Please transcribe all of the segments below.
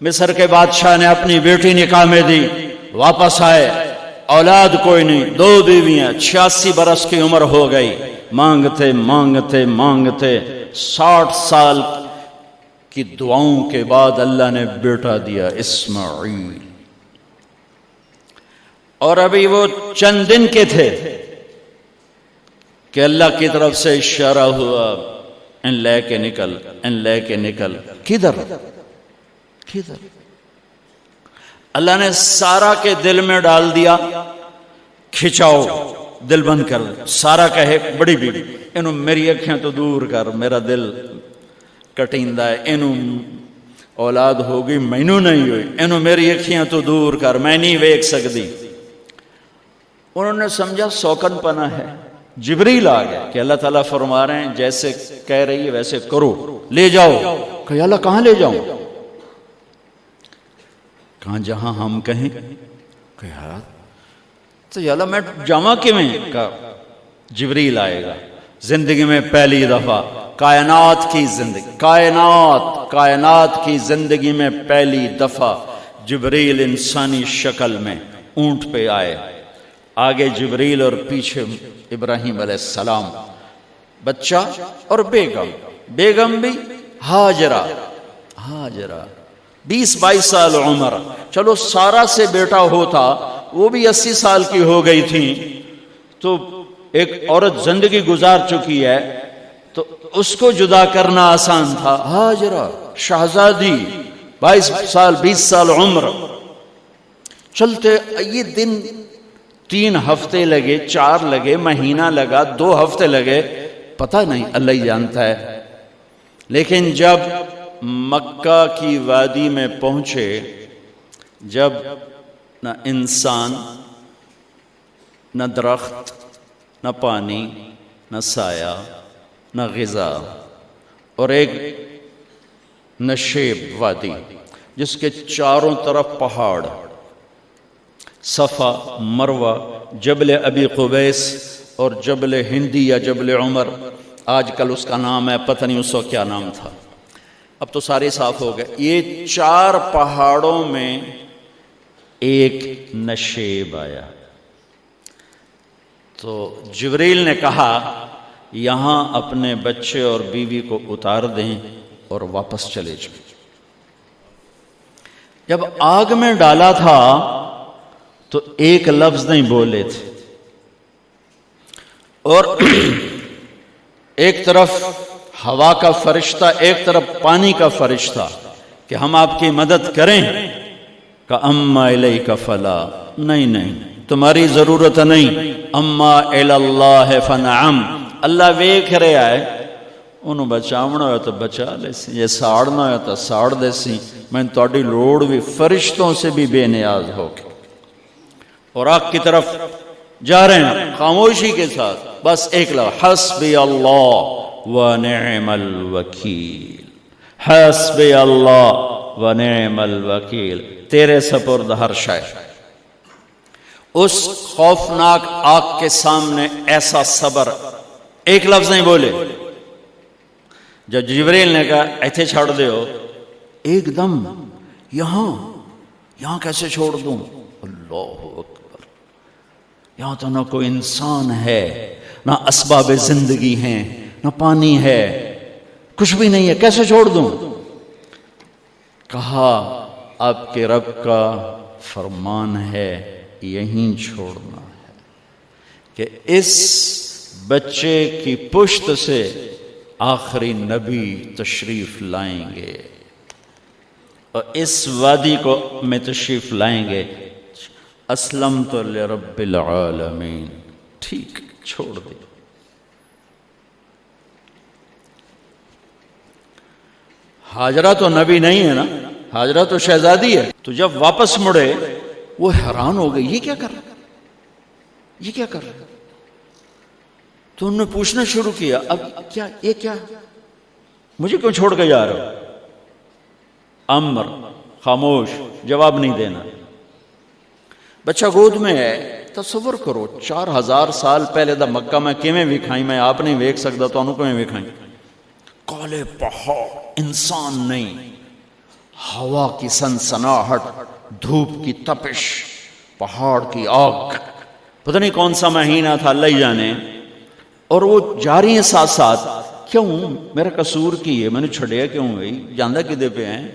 مصر کے بادشاہ نے اپنی بیٹی نکاح میں دی، واپس آئے، اولاد کوئی نہیں، 2 بیویاں، 86 برس کی عمر ہو گئی، مانگتے مانگتے مانگتے 60 سال کی دعاؤں کے بعد اللہ نے بیٹا دیا، اسماعیل۔ اور ابھی وہ چند دن کے تھے کہ اللہ کی طرف سے اشارہ ہوا، ان لے کے نکل، ان لے کے نکل۔ کدھر کدھر؟ اللہ نے سارا کے دل میں ڈال دیا، کھچاؤ، دل بند کر دے۔ سارا کہے بڑی بیوی، انہوں میری اکھیں تو دور کر، میرا دل کٹیندہ ہے، انہوں اولاد ہوگی مینوں نہیں ہوئی، انہوں میری اکھیں تو دور کر، میں نہیں ویکھ سکتی۔ انہوں نے سمجھا سوکن پنا ہے۔ جبریل آ گیا کہ اللہ تعالیٰ فرما رہے ہیں جیسے کہہ رہی ہے ویسے کرو، لے جاؤ۔ کہ اللہ کہاں لے جاؤں؟ کہاں جہاں ہم کہیں۔ کہ یار تو اللہ میں جامع کیویں؟ کہا جبریل آئے گا زندگی میں پہلی دفعہ، کائنات کی زندگی، کائنات کی زندگی میں پہلی دفعہ جبریل انسانی شکل میں اونٹ پہ آئے، آگے جبریل اور پیچھے ابراہیم علیہ السلام، بچہ اور بیگم بھی ہاجرہ 20-22 سال عمر۔ چلو سارا سے بیٹا ہوتا، وہ بھی 80 سال کی ہو گئی تھی، تو ایک عورت زندگی گزار چکی ہے تو اس کو جدا کرنا آسان تھا۔ ہاجرہ شہزادی 22 سال 20 سال عمر، چلتے یہ دن 3 ہفتے لگے، 4 لگے، مہینہ لگا، 2 ہفتے لگے، پتہ نہیں، اللہ ہی جانتا ہے۔ لیکن جب مکہ کی وادی میں پہنچے، جب نہ انسان، نہ درخت، نہ پانی، نہ سایہ، نہ غذا، اور ایک نشیب وادی جس کے چاروں طرف پہاڑ، صفا، مروہ، جبل ابی قبیس اور جبل ہندی یا جبل عمر، آج کل اس کا نام ہے، پتہ نہیں اس وقت کیا نام تھا، اب تو سارے صاف ہو گئے۔ یہ 4 پہاڑوں میں ایک نشیب آیا، تو جبریل نے کہا یہاں اپنے بچے اور بیوی کو اتار دیں اور واپس چلے جائیں۔ جب آگ میں ڈالا تھا تو ایک لفظ نہیں بولے تھے، اور ایک طرف ہوا کا فرشتہ، ایک طرف پانی کا فرشتہ کہ ہم آپ کی مدد کریں، کہ اما الیک فلا، نہیں تمہاری ضرورت نہیں، اما اللہ فنعم، اللہ ویکھ رہا ہے، انہوں بچاونا ہو تو بچا لے سی، یہ ساڑنا ہو تو ساڑ دے سی، میں تہاڈی لوڑ بھی فرشتوں سے بھی بے نیاز ہو کے۔ اور آگ کی طرف جا رہے ہیں خاموشی کے ساتھ، بس ایک لفظ، حسبی اللہ ونعم الوکیل، حسبی اللہ ونعم الوکیل، تیرے سپرد ہر شے۔ اس خوفناک آگ کے سامنے ایسا صبر، ایک لفظ نہیں بولے۔ جب جبریل نے کہا ایتھے چھوڑ دے ہو، ایک دم یہاں کیسے چھوڑ دوں؟ اللہ اکبر، یہاں تو نہ کوئی انسان ہے، نہ اسباب زندگی ہیں، نہ پانی ہے، کچھ بھی نہیں ہے، کیسے چھوڑ دوں؟ کہا آپ کے رب کا فرمان ہے یہیں چھوڑنا ہے، کہ اس بچے کی پشت سے آخری نبی تشریف لائیں گے اور اس وادی کو میں تشریف لائیں گے۔ اسلمت لرب العالمین، ٹھیک چھوڑ دے۔ ہاجرہ تو نبی نہیں ہے نا، ہاجرہ تو شہزادی ہے۔ تو جب واپس مڑے وہ حیران ہو گئی، یہ کیا کر رہا، یہ کیا کر رہا؟ تو انہوں نے پوچھنا شروع کیا، اب کیا، یہ کیا، مجھے کیوں چھوڑ کے جا رہا ہو؟ امر، خاموش، جواب نہیں دینا۔ بچہ گود میں ہے، تصور کرو 4000 سال پہلے دا مکہ میں کیویں وکھائیں، میں آپ نہیں ویکھ سکتا تو انہوں کیویں وکھائیں؟ کالے پہاڑ، انسان نہیں، ہوا کی سنسناہٹ، دھوپ کی تپش، پہاڑ کی آگ، پتہ نہیں کون سا مہینہ تھا اللہ ہی جانے، اور وہ جاری ہیں ساتھ ساتھ. کیوں میرا قصور کی ہے، میں نے چھڑیا کیوں گئی، جاندہ کدے پہ ہیں،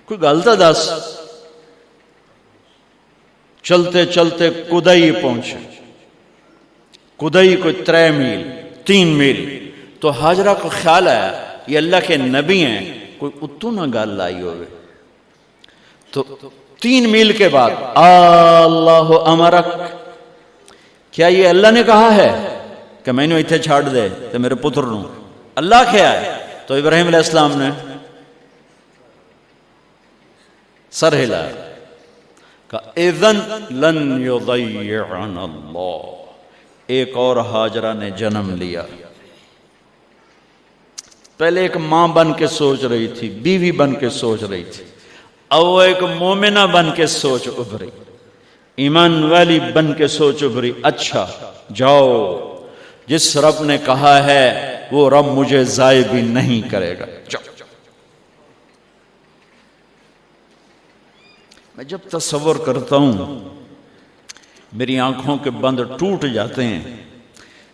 کوئی غلطہ دس. چلتے چلتے کدئی پہنچے. کدئی کوئی 3 میل 3 میل. تو ہاجرہ کو خیال آیا یہ اللہ کے نبی ہیں، کوئی اتو نہ گال لائی ہوئے. تو 3 میل کے بعد اللہ امرک، کیا یہ اللہ نے کہا ہے کہ میں نے اتنے چھاڑ دے تو میرے پتر نو؟ اللہ کیا ہے؟ تو ابراہیم علیہ السلام نے سر ہلایا کہ اذن لن یضیعنا اللہ. ایک اور ہاجرہ نے جنم لیا. پہلے ایک ماں بن کے سوچ رہی تھی، بیوی بن کے سوچ رہی تھی، اب وہ ایک مومنہ بن کے سوچ ابھری، ایمان والی بن کے سوچ ابھری. اچھا جاؤ، جس رب نے کہا ہے وہ رب مجھے ضائع بھی نہیں کرے گا. جاؤ. میں جب تصور کرتا ہوں میری آنکھوں کے بند ٹوٹ جاتے ہیں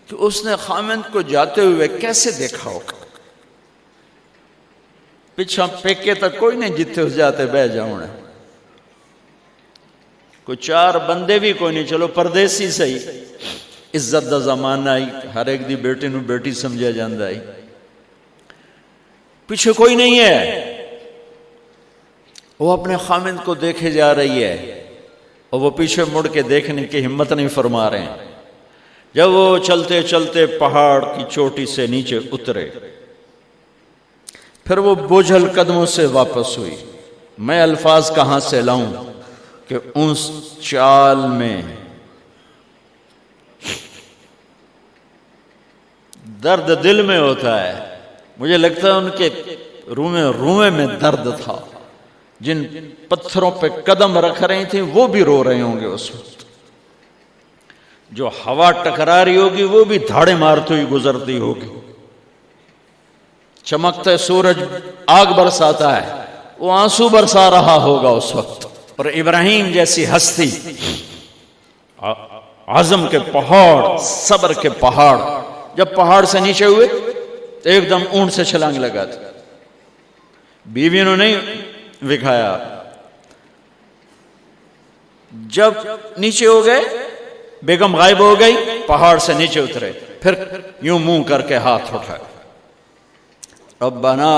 کہ اس نے خامند کو جاتے ہوئے کیسے دیکھا ہوگا. پچھا پیکے تک کوئی نہیں جتے اس جاتے بہ جاؤں، کوئی 4 بندے بھی کوئی نہیں، چلو پردیسی صحیح، عزت دا زمانہ آئی، ہر ایک دی بیٹے نو بیٹی سمجھا جاندہ آئی، پیچھے کوئی نہیں ہے. وہ اپنے خامند کو دیکھے جا رہی ہے اور وہ پیچھے مڑ کے دیکھنے کی ہمت نہیں فرما رہے ہیں. جب وہ چلتے چلتے پہاڑ کی چوٹی سے نیچے اترے، پھر وہ بوجھل قدموں سے واپس ہوئی. میں الفاظ کہاں سے لاؤں کہ اس چال میں درد دل میں ہوتا ہے. مجھے لگتا ہے ان کے روئے میں درد تھا. جن پتھروں پہ قدم رکھ رہی تھیں وہ بھی رو رہے ہوں گے اس وقت. جو ہوا ٹکرا رہی ہوگی وہ بھی دھاڑے مارتی ہوئی گزرتی ہوگی. چمکتے سورج آگ برساتا ہے، وہ آنسو برسا رہا ہوگا اس وقت. اور ابراہیم جیسی ہستی، عزم کے پہاڑ، صبر کے پہاڑ، جب پہاڑ سے نیچے ہوئے تو ایک دم اونٹ سے چھلانگ لگا تھا. بیوی نے نہیں دکھایا. جب نیچے ہو گئے، بیگم غائب ہو گئی، پہاڑ سے نیچے اترے، پھر یوں منہ کر کے ہاتھ اٹھائے، ربنا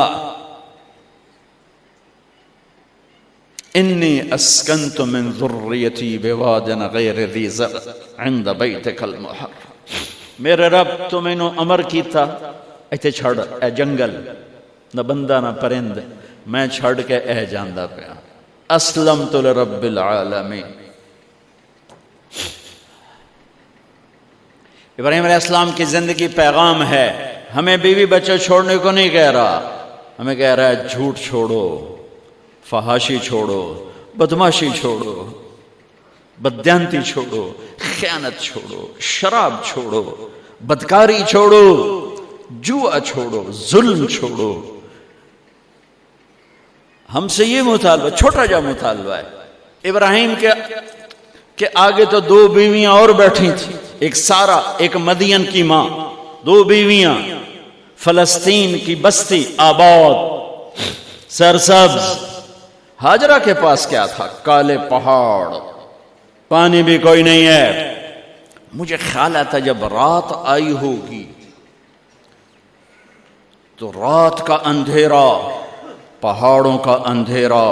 انی اسکنت من ذریتی بواد غیر ذی زرع عند بیتک المحرم. میرے رب تو میں نے امر کیتا ایتھے چھڑ، اے جنگل، نہ بندہ نہ پرند، میں چھڑ کے اے جاندہ پیا. اسلمت لرب العالمین. ابراہیم علیہ السلام کی زندگی پیغام ہے. ہمیں بیوی بچہ چھوڑنے کو نہیں کہہ رہا، ہمیں کہہ رہا ہے جھوٹ چھوڑو، فحاشی چھوڑو، بدماشی چھوڑو، بددیانتی چھوڑو، خیانت چھوڑو، شراب چھوڑو، بدکاری چھوڑو، جوا چھوڑو، ظلم چھوڑو. ہم سے یہ مطالبہ، چھوٹا جا مطالبہ ہے. ابراہیم کے آگے تو 2 بیویاں اور بیٹھی تھیں، ایک سارا، ایک مدین کی ماں، 2 بیویاں. فلسطین کی بستی آباد، سرسبز. ہاجرہ کے پاس کیا تھا؟ کالے پہاڑ، پانی بھی کوئی نہیں ہے. مجھے خیال آتا جب رات آئی ہوگی تو رات کا اندھیرا، پہاڑوں کا اندھیرا،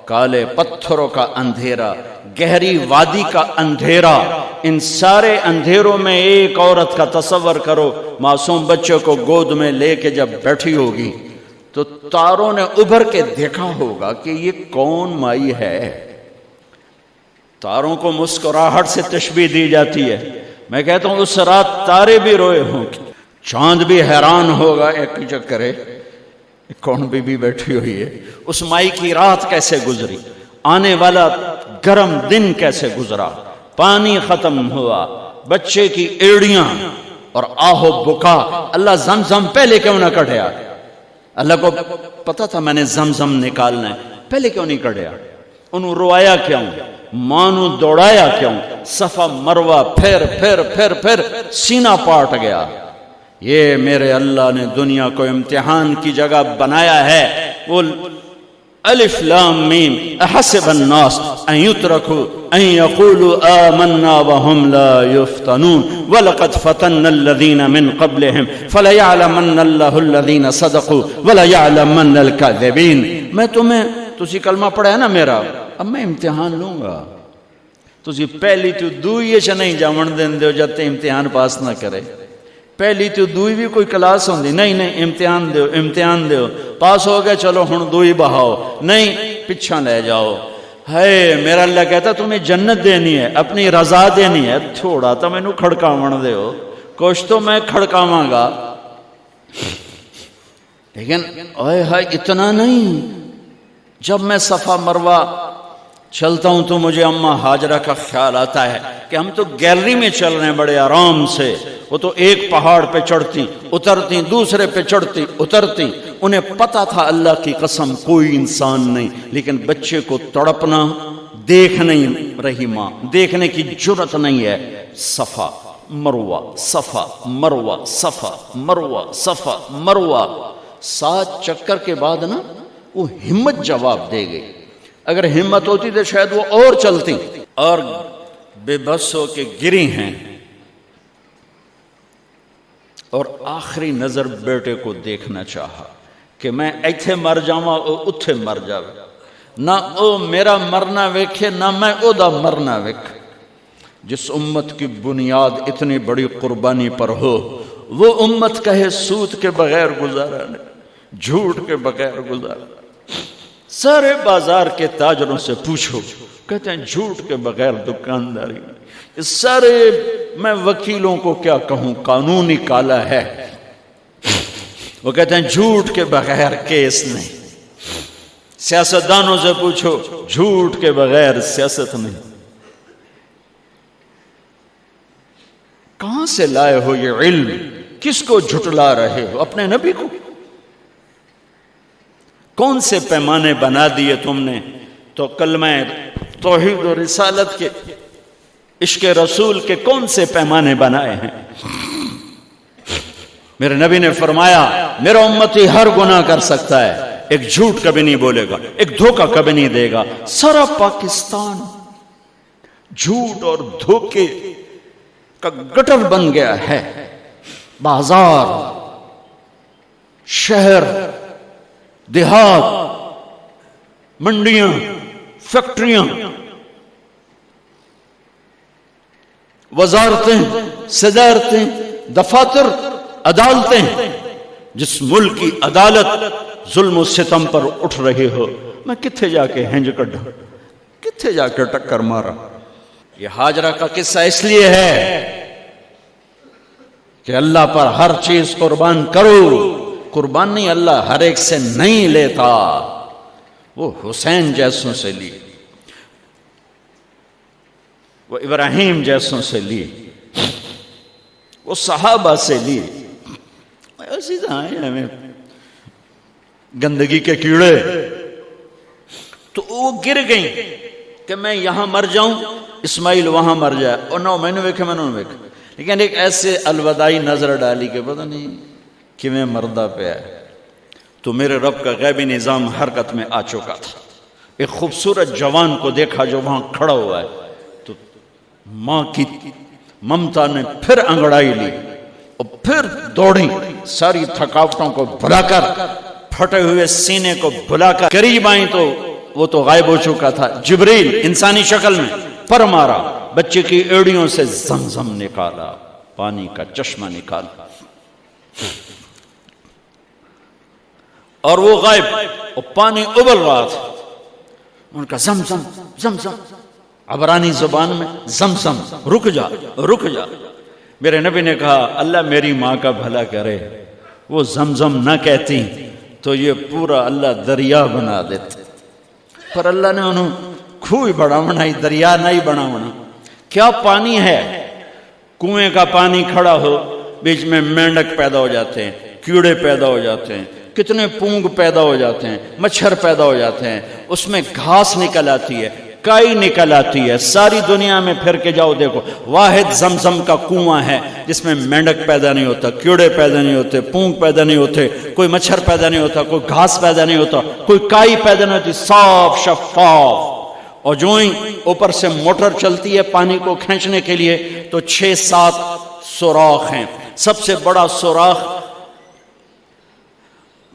کالے پتھروں کا اندھیرا، گہری وادی کا اندھیرا، ان سارے اندھیروں میں ایک عورت کا تصور کرو، معصوم بچے کو گود میں لے کے جب بیٹھی ہوگی تو تاروں نے ابھر کے دیکھا ہوگا کہ یہ کون مائی ہے. تاروں کو مسکراہٹ سے تشبیہ دی جاتی ہے. میں کہتا ہوں اس رات تارے بھی روئے ہوں گے، چاند بھی حیران ہوگا، ایک چکرے کون بی بی بیٹھی ہوئی ہے. اس مائی کی رات کیسے گزری، آنے والا گرم دن کیسے گزرا، پانی ختم ہوا، بچے کی ایڑیاں اور آہو بکا. اللہ زمزم پہلے کیوں نہ کٹیا؟ اللہ کو پتا تھا میں نے زمزم نکالنا ہے. پہلے کیوں نہیں کڑیا؟ انہوں روایا کیوں؟ ماں نو دوڑایا کیوں؟ صفا مروہ پھر سینہ پاٹ گیا۔ یہ میرے اللہ نے دنیا کو امتحان کی جگہ بنایا ہے۔ وہ الف لام میم احسب الناس ان يتركوا ان يقولوا آمنا وهم لا يفتنون ولقد فتنا الذين من قبلهم فليعلمن الله الذين صدقوا وليعلمن الكاذبين۔ میں تسی کلمہ پڑھا ہے نا میرا، اب میں امتحان لوں گا۔ تسی پہلی تو دوئی چ نہیں جاون دین دیو جب تے امتحان پاس نہ کرے۔ پہلی تو دوئی بھی کوئی کلاس ہوندی نہیں، امتحان دیو پاس ہو گئے چلو ہن دوئی بہاؤ، نہیں پچھا لے جاؤ۔ ہے میرا اللہ کہتا تمہیں جنت دینی ہے، اپنی رضا دینی ہے، تھوڑا تو میں نو کھڑکاون دیو، کچھ تو میں کھڑکاواں گا، لیکن اوئے ہائے اتنا نہیں۔ جب میں صفا مروہ چلتا ہوں تو مجھے اماں ہاجرہ کا خیال آتا ہے کہ ہم تو گیلری میں چل رہے ہیں بڑے آرام سے، وہ تو ایک پہاڑ پہ چڑھتی اترتی، دوسرے پہ چڑھتی اترتی، انہیں پتا تھا اللہ کی قسم کوئی انسان نہیں، لیکن بچے کو تڑپنا دیکھ نہیں رہی ماں، دیکھنے کی جرت نہیں ہے۔ صفا مروہ صفا مروہ صفا مروہ صفا مروہ، 7 چکر کے بعد نا وہ ہمت جواب دے گئی۔ اگر ہمت ہوتی تو شاید وہ اور چلتی، اور بے بس ہو کے گری ہیں، اور آخری نظر بیٹے کو دیکھنا چاہا کہ میں ایتھے مر جاواں او اتھے مر جاوے، نہ او میرا مرنا ویکھے نہ میں او دا مرنا ویکھ۔ جس امت کی بنیاد اتنی بڑی قربانی پر ہو، وہ امت کہے سود کے بغیر گزارا نہیں، جھوٹ کے بغیر گزارا۔ سارے بازار کے تاجروں سے پوچھو، کہتے ہیں جھوٹ کے بغیر دکانداری نہیں۔ اس سارے میں وکیلوں کو کیا کہوں، قانون ہی کالا ہے، وہ کہتے ہیں جھوٹ کے بغیر کیس نہیں۔ سیاستدانوں سے پوچھو، جھوٹ کے بغیر سیاست نہیں۔ کہاں سے لائے ہو یہ علم؟ کس کو جھٹلا رہے ہو؟ اپنے نبی کو؟ کون سے پیمانے بنا دیے تم نے؟ تو کلمہ توحید و رسالت کے، عشق رسول کے کون سے پیمانے بنائے ہیں؟ میرے نبی نے فرمایا میرا امتی ہر گناہ کر سکتا ہے، ایک جھوٹ کبھی نہیں بولے گا، ایک دھوکہ کبھی نہیں دے گا۔ سارا پاکستان جھوٹ اور دھوکے کا گٹر بن گیا ہے۔ بازار، شہر، دیہات، منڈیاں، فیکٹریاں، وزارتیں، صدارتیں، دفاتر، عدالتیں، جس ملک کی عدالت ظلم و ستم پر اٹھ رہے ہو، میں کتھے جا کے ہنج کڈا، کتھے جا کے ٹکر مارا۔ یہ ہاجرہ کا قصہ اس لیے ہے کہ اللہ پر ہر چیز قربان کرو۔ قربان نہیں، اللہ ہر ایک سے نہیں لیتا، وہ حسین جیسوں سے لی، وہ ابراہیم جیسوں سے لی، وہ صحابہ سے لی۔ ایسی ہمیں گندگی کے کیڑے، تو وہ گر گئیں کہ میں یہاں مر جاؤں، اسماعیل وہاں مر جائے، اور نہ میں نے ویکھے میں نے ویکھے، لیکن ایک ایسے الوداعی نظر ڈالی کہ پتہ نہیں کہ میں مردہ پہ ہے، تو میرے رب کا غیبی نظام حرکت میں آ چکا تھا۔ ایک خوبصورت جوان کو دیکھا جو وہاں کھڑا ہوا ہے، تو ماں کی ممتا نے پھر انگڑائی لی اور پھر دوڑی، ساری تھکاوٹوں کو بھلا کر، پھٹے ہوئے سینے کو بھلا کر قریب آئیں تو وہ تو غائب ہو چکا تھا۔ جبریل انسانی شکل میں پر مارا، بچے کی ایڑیوں سے زمزم نکالا، پانی کا چشمہ نکالا، اور وہ غائب، اور پانی ابل رہا تھا۔ ان کا زمزم زمزم، عبرانی زبان میں زمزم، رک جا رک جا۔ میرے نبی نے کہا اللہ میری ماں کا بھلا کرے، وہ زمزم نہ کہتی تو یہ پورا اللہ دریا بنا دیتے، پر اللہ نے انہوں کھوئی بڑا بنائی، دریا نہیں بنا بنا۔ کیا پانی ہے؟ کنویں کا پانی کھڑا ہو، بیچ میں مینڈک پیدا ہو جاتے ہیں، کیڑے پیدا ہو جاتے ہیں، کتنے پونگ پیدا ہو جاتے ہیں، مچھر پیدا ہو جاتے ہیں، اس میں گھاس نکل آتی ہے، کائی نکل آتی ہے، ساری دنیا میں پھر کے جاؤ دیکھو، واحد زمزم کا کنواں ہے جس میں مینڈک پیدا نہیں ہوتا، کیڑے پیدا نہیں ہوتے، پونگ پیدا نہیں ہوتے، کوئی مچھر پیدا نہیں ہوتا، کوئی گھاس پیدا نہیں ہوتا، کوئی کائی پیدا نہیں ہوتی، صاف شفاف. اور جو ہی اوپر سے موٹر چلتی ہے پانی کو کھینچنے کے لیے تو 6-7 سوراخ ہیں. سب سے بڑا سوراخ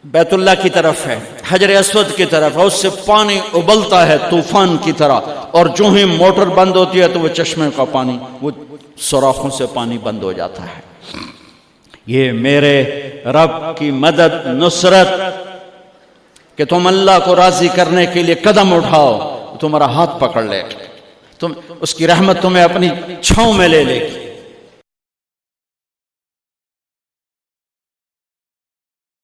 بیت اللہ کی طرف ہے، حجر اسود کی طرف ہے، اس سے پانی ابلتا ہے طوفان کی طرح، اور جو ہی موٹر بند ہوتی ہے تو وہ چشمے کا پانی، وہ سوراخوں سے پانی بند ہو جاتا ہے. یہ میرے رب کی مدد، نصرت، کہ تم اللہ کو راضی کرنے کے لیے قدم اٹھاؤ، تمہارا ہاتھ پکڑ لے، تم اس کی رحمت تمہیں اپنی چھاؤں میں لے لے گی.